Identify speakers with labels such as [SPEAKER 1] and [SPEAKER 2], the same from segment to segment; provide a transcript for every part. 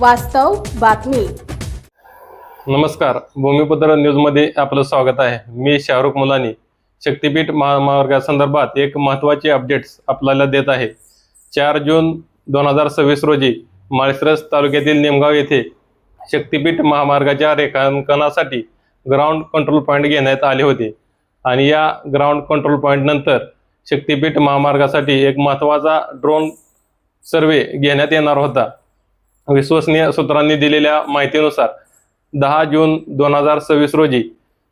[SPEAKER 1] वास्तव बातमी।
[SPEAKER 2] नमस्कार, भूमिपुत्र न्यूजमध्ये आपलं स्वागत आहे। मी शाहरुख मुलानी शक्तीपीठ महामार्गासंदर्भात एक महत्त्वाची अपडेट्स आपल्याला देत आहे। 4 जून 2026 रोजी माळशिरस तालुक्यातील निमगाव येथे शक्तीपीठ महामार्गाच्या रेखांकनासाठी ग्राउंड कंट्रोल पॉईंट घेण्यात आले होते आणि या ग्राउंड कंट्रोल पॉईंट नंतर शक्तीपीठ महामार्गासाठी एक महत्त्वाचा ड्रोन सर्वे घेण्यात येणार होता। विश्वसनीय सूत्रांनी दिलेल्या माहितीनुसार 10 जून 2026 रोजी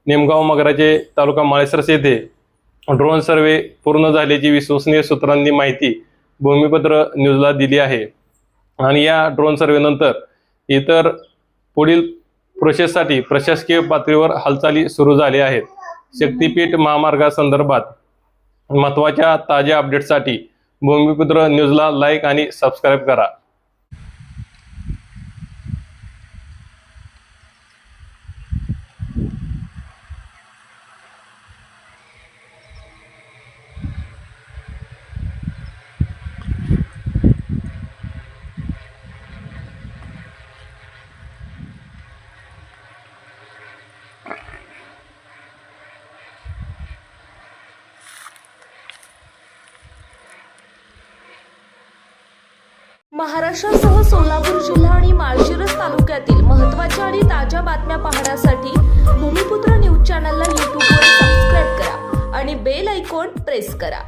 [SPEAKER 2] निमगाव मगराचे तालुका माळशिरस येथे ड्रोन सर्वे पूर्ण झाल्याची विश्वसनीय सूत्रांनी माहिती भूमिपुत्र न्यूजला दिली आहे आणि या ड्रोन सर्वेनंतर इतर पुढील प्रोसेससाठी प्रशासकीय पातळीवर हालचाली सुरू झाल्या आहेत। शक्तीपीठ महामार्गासंदर्भात महत्त्वाच्या ताज्या अपडेट्ससाठी भूमिपुत्र न्यूजला लाईक आणि सबस्क्राईब करा।
[SPEAKER 3] महाराष्ट्रासह सोलापूर जिल्हा आणि माळशिरस तालुक्यातील महत्त्वाच्या आणि ताज्या बातम्या पाहण्यासाठी भूमिपुत्र न्यूज चॅनलला यूट्यूबवर सबस्क्राईब करा आणि बेल आयकॉन प्रेस करा।